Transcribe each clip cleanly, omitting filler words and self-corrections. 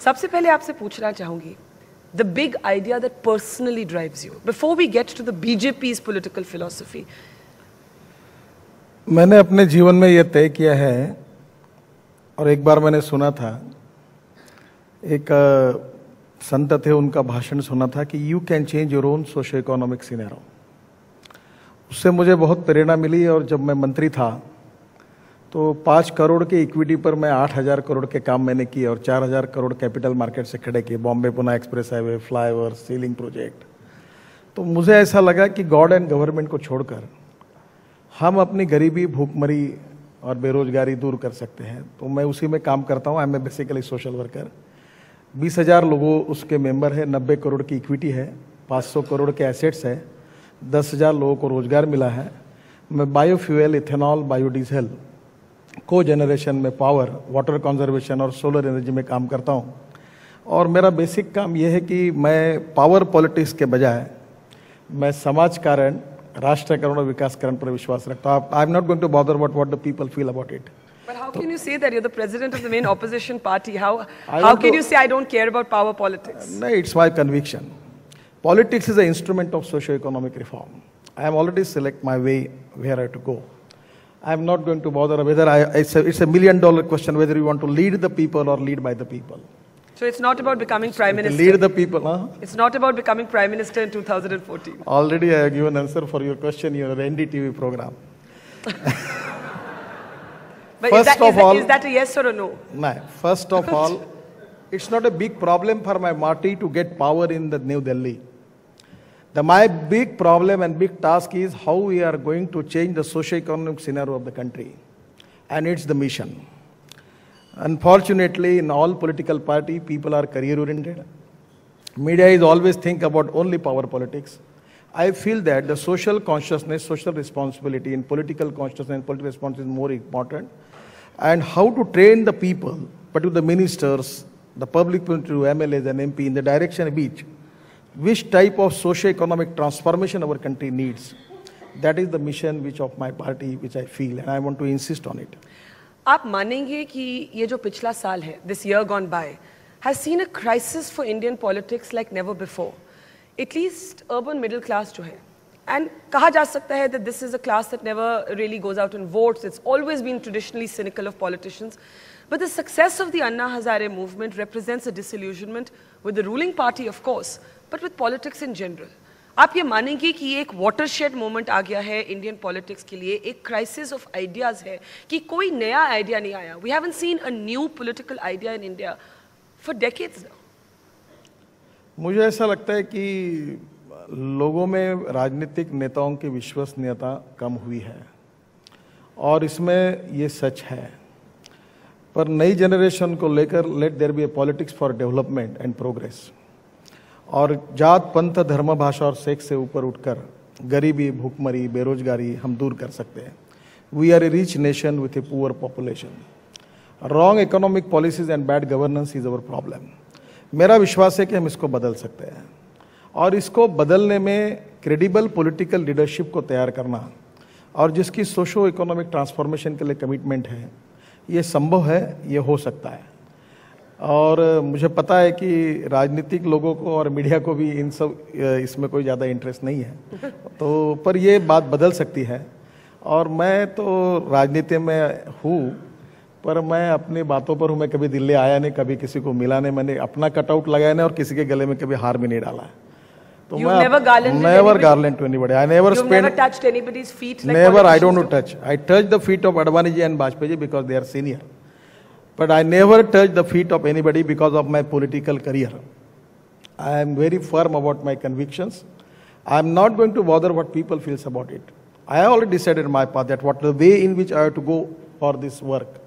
सबसे पहले आपसे पूछना चाहूंगी, the big idea that personally drives you, before we get to the BJP's political philosophy. मैंने अपने जीवन में ये तय किया है, और एक बार मैंने सुना था, एक संत थे, उनका भाषण सुना था कि you can change your own socio economic scenario. उससे मुझे बहुत प्रेरणा मिली, और जब मैं मंत्री था तो 5 करोड़ के इक्विटी पर मैं 8,000 करोड़ के काम मैंने किए, और 4,000 करोड़ कैपिटल मार्केट से खड़े किए, Bombay Pune express highway, flyover, ceiling project. तो मुझे ऐसा लगा कि गॉड एंड गवर्नमेंट को छोड़कर हम अपनी गरीबी, भूखमरी और बेरोजगारी दूर कर सकते हैं। तो मैं उसी में काम करता हूँ। I am a basically social worker. 20,000 लोगों उसके मेंबर है, 90 करोड़ की इक्विटी है, 500 करोड़ के एसेट्स है, 10,000 लोगों को रोजगार मिला है। मैं बायोफ्यूल, इथेनॉल, बायोडीजल, को जनरेशन में पावर, वाटर कंजर्वेशन और सोलर एनर्जी में काम करता हूँ। और मेरा बेसिक काम यह है कि मैं पावर पॉलिटिक्स के बजाय मैं समाज कारण, राष्ट्रीयकरण और विकासकरण पर विश्वास रखता हूँ। I am not going to bother what the people feel about it. But how can you say that you're the president of the main opposition party? How can you say I don't care about power politics? No, it's my conviction. Politics is an instrument of socio-economic reform. I am already select my way where I have to go. I am not going to bother whether it's a $1 million question whether you want to lead the people or lead by the people. So it's not about becoming prime minister. Lead the people, huh? It's not about becoming prime minister in 2014. Already I have given answer for your question in your NDTV program. But is that a yes or a no? No. First of all, it's not a big problem for my party to get power in the New Delhi. My big problem and big task is how we are going to change the socio-economic scenario of the country. And it's the mission. Unfortunately, in all political party, people are career-oriented. Media is always think about only power politics. I feel that the social consciousness, social responsibility, and political consciousness and political responsibility is more important. And how to train the people, particularly the ministers, the public, to MLAs and MP in the direction of which type of socio-economic transformation our country needs. That is the mission which of my party, which I feel, and I want to insist on it. आप मानेंगे कि ये जो पिछला साल है, this year gone by, has seen a crisis for Indian politics like never before. At least urban middle class जो है, and कहा जा सकता है that this is a class that never really goes out and votes. It's always been traditionally cynical of politicians. But the success of the Anna Hazare movement represents a disillusionment with the ruling party, of course, but with politics in general. आप ये मानेंगे कि ये एक watershed moment आ गया है Indian politics के लिए, एक क्राइसिस ऑफ आइडियाज है कि कोई नया आइडिया नहीं आया. We haven't seen a new political idea in India for decades now. मुझे ऐसा लगता है कि लोगों में राजनीतिक नेताओं की विश्वसनीयता कम हुई है, और इसमें ये सच है. पर नई जनरेशन को लेकर let there be a politics for development and progress. और जात, पंथ, धर्म, भाषा और सेक्स से ऊपर उठकर गरीबी, भूखमरी, बेरोजगारी हम दूर कर सकते हैं. We are a rich nation with a poor population. Wrong economic policies and bad governance is our problem. मेरा विश्वास है कि हम इसको बदल सकते हैं, और इसको बदलने में क्रेडिबल पॉलिटिकल लीडरशिप को तैयार करना और जिसकी सोशो इकोनॉमिक ट्रांसफॉर्मेशन के लिए कमिटमेंट है, ये संभव है, ये हो सकता है. और मुझे पता है कि राजनीतिक लोगों को और मीडिया को भी इन सब इसमें कोई ज़्यादा इंटरेस्ट नहीं है, तो पर ये बात बदल सकती है. और मैं तो राजनीति में हूँ, पर मैं अपनी बातों पर हूँ. मैं कभी दिल्ली आया नहीं, कभी किसी को मिला नहीं, मैंने अपना कटआउट लगाया नहीं और किसी के गले में कभी हार भी नहीं डाला है. तो मैं never garland to anybody. I never spent. You've never touched anybody's feet. Like never. I don't touch. I touch the feet of Advani ji and Bajpayee ji because they are senior. But I never touch the feet of anybody because of my political career. I am very firm about my convictions. I am not going to bother what people feels about it. I have already decided my path, that what the way in which I have to go for this work.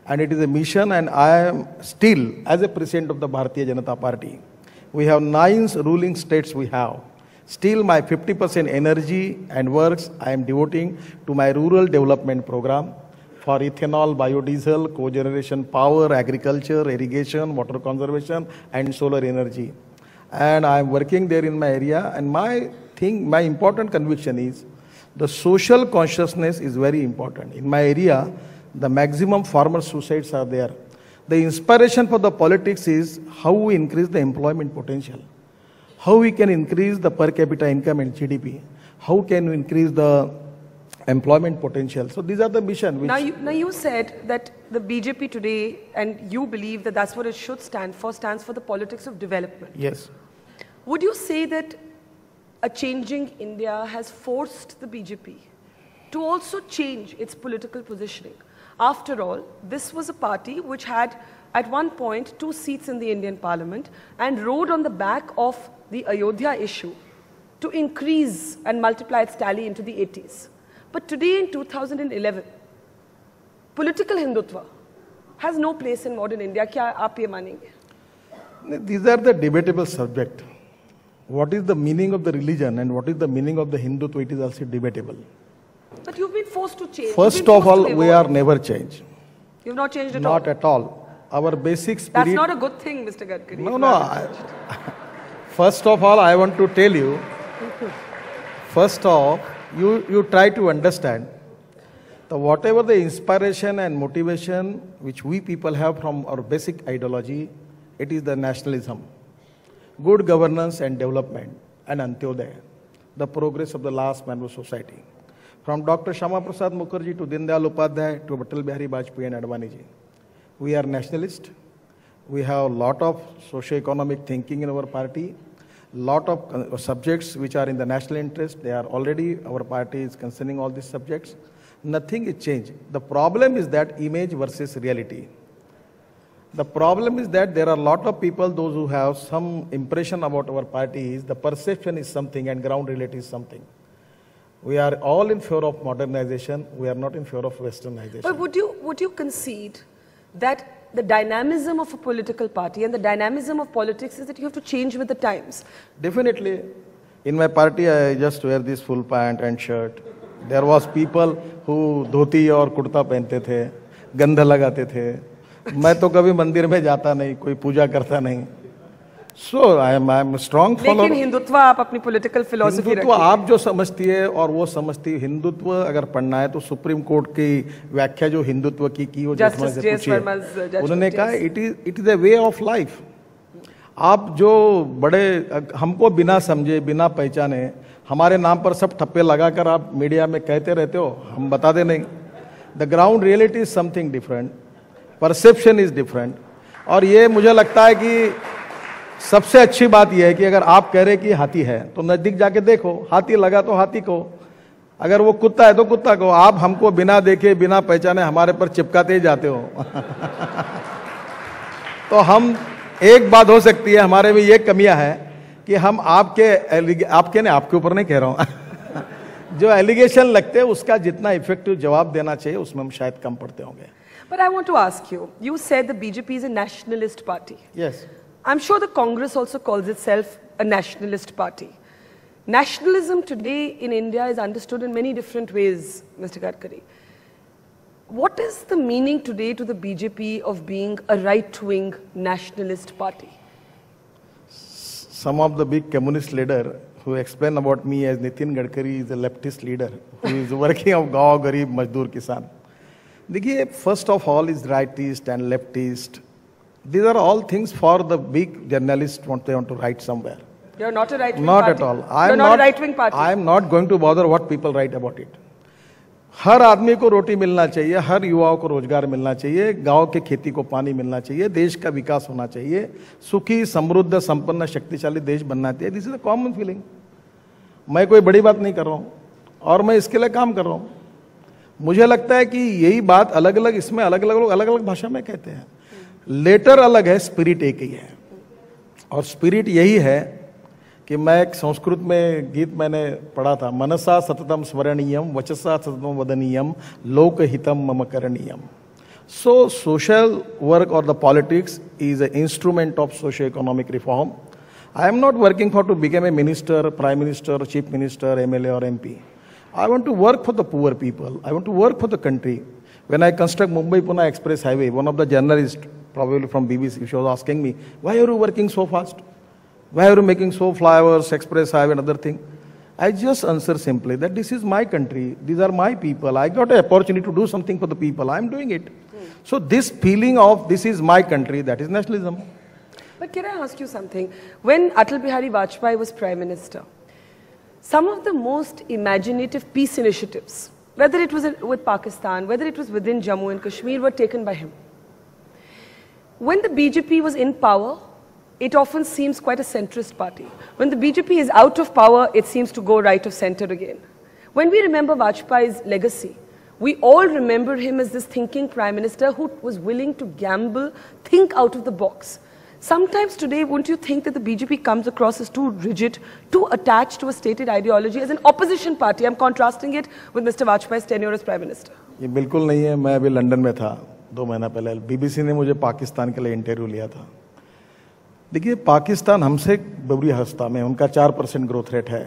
And it is a mission, and I am still, as a president of the Bharatiya Janata Party, we have 9 ruling states we have. Still my 50% energy and works I am devoting to my rural development program for ethanol, biodiesel, cogeneration power, agriculture, irrigation, water conservation and solar energy. And I am working there in my area, and my important conviction is the social consciousness is very important. In my area, the maximum farmer suicides are there. The inspiration for the politics is how we increase the employment potential, how we can increase the per capita income and GDP, how can we increase the employment potential. So these are the mission. Which now you said that the BJP today, and you believe that that's what it should stand for, stands for the politics of development. Yes. Would you say that a changing India has forced the BJP to also change its political positioning? After all, this was a party which had at one point 2 seats in the Indian Parliament and rode on the back of the Ayodhya issue to increase and multiply its tally into the 80s. But today in 2011, political Hindutva has no place in modern India. Kya aap ye manenge? These are the debatable subject. What is the meaning of the religion and what is the meaning of the Hindutva, it is also debatable. But you've been forced to change. First of all, we are never changed. You've not changed at all? Not at all. Our basic spirit... That's not a good thing, Mr. Gadkari. No. First of all, I want to tell you, first off, you try to understand that whatever the inspiration and motivation which we people have from our basic ideology, it is the nationalism, good governance and development, and Antyodaya, the progress of the last man of society. From Dr. Shama Prasad Mukherjee to Dindayal Upadhyay to Atal Bihari Vajpayee and Advani ji. We are nationalist. We have a lot of socio-economic thinking in our party. Lot of subjects which are in the national interest. They are already, our party is concerning all these subjects. Nothing is changed. The problem is that image versus reality. The problem is that there are a lot of people, those who have some impression about our party, is the perception is something and ground reality is something. We are all in favor of modernization. We are not in favor of westernization. But would you concede that the dynamism of a political party and the dynamism of politics is that you have to change with the times? Definitely. In my party, I just wear this full pant and shirt. There was people who dhoti और कुर्ता पहनते थे, गंध लगाते थे. मैं तो कभी मंदिर में जाता नहीं, कोई पूजा करता नहीं. So I am a strong follower. लेकिन हिंदुत्व आप अपनी political philosophy हिंदुत्व आप जो समझती है और वो समझती है. हिंदुत्व अगर पढ़ना है तो सुप्रीम कोर्ट की व्याख्या जो हिंदुत्व की वो जजमेंट से पूछिए. उन्होंने कहा it is a way of life. आप जो बड़े हमको बिना समझे बिना पहचाने हमारे नाम पर सब ठप्पे लगाकर आप मीडिया में कहते रहते हो, हम बताते नहीं. The ground reality is something different, perception is different. और ये मुझे लगता है कि सबसे अच्छी बात यह है कि अगर आप कह रहे कि हाथी है तो नजदीक जाके देखो, हाथी लगा तो हाथी को, अगर वो कुत्ता है तो कुत्ता को. आप हमको बिना देखे बिना पहचाने हमारे पर चिपकाते ही जाते हो. तो हम एक बात हो सकती है, हमारे में ये कमियां है कि हम आपके ऊपर नहीं कह रहा हूं जो एलिगेशन लगते हैं उसका जितना इफेक्टिव जवाब देना चाहिए उसमें हम शायद कम पड़ते होंगे. But I want to ask you, you said the BJP is a nationalist party. Yes. I'm sure the Congress also calls itself a nationalist party. Nationalism today in India is understood in many different ways, Mr. Gadkari. What is the meaning today to the BJP of being a right-wing nationalist party? Some of the big communist leaders who explain about me as Nitin Gadkari is a leftist leader who is working of Gaon Garib Mazdoor Kisan. देखिए, first of all is rightist and leftist. These are all things for the big journalists they want to write somewhere. You're not a right-wing not party. Not at all. You're not a right-wing party. I am not going to bother what people write about it. हर आदमी को रोटी मिलना चाहिए, हर युवाओं को रोजगार मिलना चाहिए, गांव के खेती को पानी मिलना चाहिए, देश का विकास होना चाहिए, सुखी समृद्ध संपन्न शक्तिशाली देश बनना चाहिए. This is a common feeling. मैं कोई बड़ी बात नहीं कर रहा हूँ और मैं इसके लिए काम कर रहा हूँ. मुझे लगता है कि यही बात अलग अलग इसमें अलग अलग भाषा में कहते हैं. लेटर अलग है, स्पिरिट एक ही है. और स्पिरिट यही है कि मैं एक संस्कृत में गीत मैंने पढ़ा था, मनसा सततम स्मरणीयम वचसा सततम वदनीयम लोकहितम मम करणीयम. सो सोशल वर्क और the politics is an instrument of socio-economic reform. I am not working for to become a minister, prime minister, chief minister, MLA or MP. I want to work for the poor people. I want to work for the country. When I construct Mumbai-Pune Express Highway, one of the journalists, probably from BBC, she was asking me, why are you working so fast? Why are you making so flyovers, express highway and other thing? I just answer simply that this is my country. These are my people. I got an opportunity to do something for the people. I am doing it. So this feeling of this is my country, that is nationalism. But can I ask you something? When Atal Bihari Vajpayee was Prime Minister, some of the most imaginative peace initiatives, whether it was with Pakistan, whether it was within Jammu and Kashmir, were taken by him. When the BJP was in power, it often seems quite a centrist party. When the BJP is out of power, it seems to go right of center again. When we remember Vajpayee's legacy, we all remember him as this thinking Prime Minister who was willing to gamble, think out of the box. Sometimes today, wouldn't you think that the BJP comes across as too rigid, too attached to a stated ideology as an opposition party? I'm contrasting it with Mr. Vajpayee's tenure as Prime Minister. ये बिल्कुल नहीं है। मैं अभी London में था 2 महीना पहले, बीबीसी ने मुझे पाकिस्तान के लिए इंटरव्यू लिया था। देखिए, पाकिस्तान हमसे बुरी अवस्था में, उनका 4% ग्रोथ रेट है,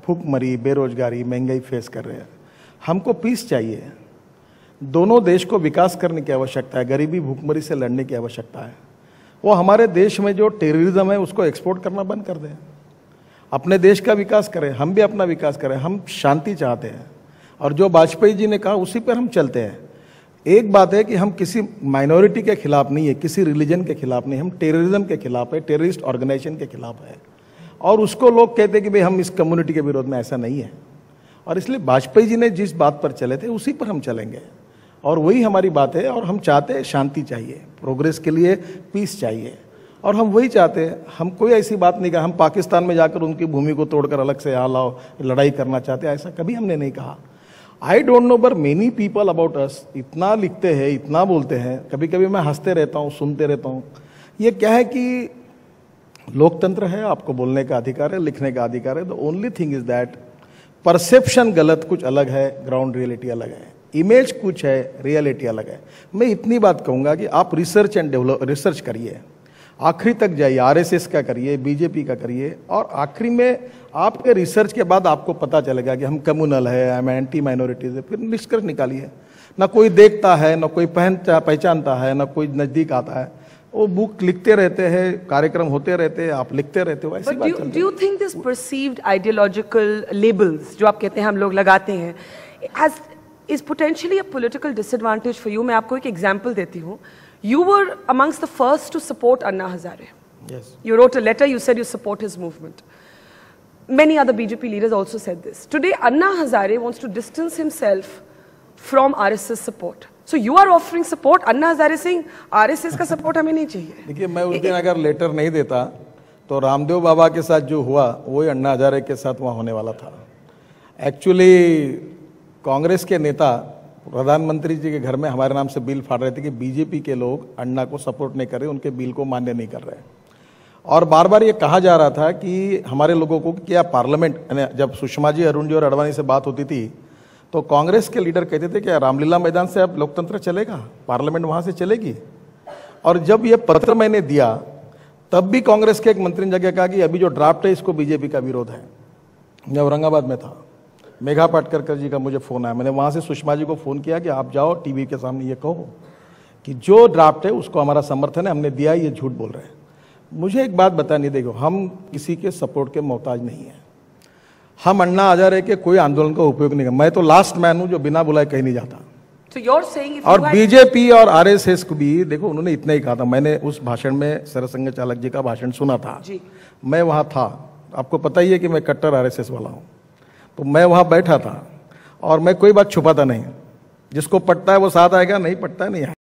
भूखमरी, बेरोजगारी, महंगाई फेस कर रहे हैं। हमको पीस चाहिए। दोनों देश को विकास करने की आवश्यकता है, गरीबी भूखमरी से लड़ने की आवश्यकता है। वो हमारे देश में जो टेररिज्म है उसको एक्सपोर्ट करना बंद कर दें, अपने देश का विकास करें, हम भी अपना विकास करें। हम शांति चाहते हैं और जो वाजपेयी जी ने कहा उसी पर हम चलते हैं। एक बात है कि हम किसी माइनॉरिटी के खिलाफ नहीं है, किसी रिलीजन के खिलाफ नहीं, हम टेररिज्म के खिलाफ है, टेररिस्ट ऑर्गेनाइजेशन के खिलाफ है। और उसको लोग कहते हैं कि भाई हम इस कम्युनिटी के विरोध में, ऐसा नहीं है। और इसलिए वाजपेयी जी ने जिस बात पर चले थे उसी पर हम चलेंगे और वही हमारी बात है। और हम चाहते हैं शांति चाहिए, प्रोग्रेस के लिए पीस चाहिए और हम वही चाहते हैं। हम कोई ऐसी बात नहीं कहा हम पाकिस्तान में जाकर उनकी भूमि को तोड़कर अलग से यहाँ लाओ, लड़ाई करना चाहते हैं, ऐसा कभी हमने नहीं कहा। I don't know but many people about us इतना लिखते हैं, इतना बोलते हैं, कभी कभी मैं हंसते रहता हूँ, सुनते रहता हूँ। ये क्या है कि लोकतंत्र है, आपको बोलने का अधिकार है, लिखने का अधिकार है। The only thing is that perception गलत, कुछ अलग है, ग्राउंड रियलिटी अलग है, इमेज कुछ है, रियलिटी अलग है। मैं इतनी बात कहूंगा कि आप रिसर्च एंड डेवलप रिसर्च करिए, आखिरी तक जाइए, आरएसएस का करिए, बीजेपी का करिए और आखिरी में आपके रिसर्च के बाद आपको पता चलेगा कि हम कम्युनल है, हम एंटी माइनॉरिटीज है। फिर निष्कर्ष निकालिए। ना कोई देखता है, ना कोई पहचानता है, ना कोई नजदीक आता है। वो बुक लिखते रहते हैं, कार्यक्रम होते रहते हैं, आप लिखते रहते हो, ऐसी बात चलती है। Do you think this perceived ideological labels जो आप कहते हैं हम लोग लगाते हैं is potentially a political disadvantage for you? मैं आपको एक example देती हूँ. You were amongst the first to support Anna Hazare. Yes. You wrote a letter, you said you support his movement. Many other BJP leaders also said this. Today, Anna Hazare wants to distance himself from RSS support. So you are offering support. Anna Hazare saying RSS का support हमें नहीं चाहिए. देखिए, मैं उस दिन अगर letter नहीं देता तो रामदेव बाबा के साथ जो हुआ वही अन्ना हजारे के साथ वहाँ होने वाला था। एक्चुअली कांग्रेस के नेता प्रधानमंत्री जी के घर में हमारे नाम से बिल फाड़ रहे थे कि बीजेपी के लोग अन्ना को सपोर्ट नहीं कर रहे, उनके बिल को मान्य नहीं कर रहे। और बार बार ये कहा जा रहा था कि हमारे लोगों को क्या पार्लियामेंट, जब सुषमा जी, अरुण जी और अडवाणी से बात होती थी तो कांग्रेस के लीडर कहते थे कि रामलीला मैदान से अब लोकतंत्र चलेगा, पार्लियामेंट वहाँ से चलेगी। और जब ये पत्र मैंने दिया तब भी कांग्रेस के एक मंत्री ने जाके कहा कि अभी जो ड्राफ्ट है इसको बीजेपी का विरोध है। मैं औरंगाबाद में था, मेघा पाटकर जी का मुझे फ़ोन आया, मैंने वहाँ से सुषमा जी को फ़ोन किया कि आप जाओ टीवी के सामने ये कहो कि जो ड्राफ्ट है उसको हमारा समर्थन है, हमने दिया, ये झूठ बोल रहे हैं। मुझे एक बात बतानी, देखो हम किसी के सपोर्ट के मोहताज नहीं हैं। हम अन्ना हजारे के कोई आंदोलन का उपयोग नहीं कर, मैं तो लास्ट मैन हूँ जो बिना बुलाए कहीं नहीं जाता। So you're saying if और बीजेपी और आरएसएस को भी देखो, उन्होंने इतना ही कहा था। मैंने उस भाषण में सरसंघ चालक जी का भाषण सुना था जी। मैं वहाँ था, आपको पता ही है कि मैं कट्टर आरएसएस वाला हूँ, तो मैं वहाँ बैठा था और मैं कोई बात छुपाता नहीं। जिसको पटता है वो साथ आएगा, नहीं पटता है नहीं आएगा।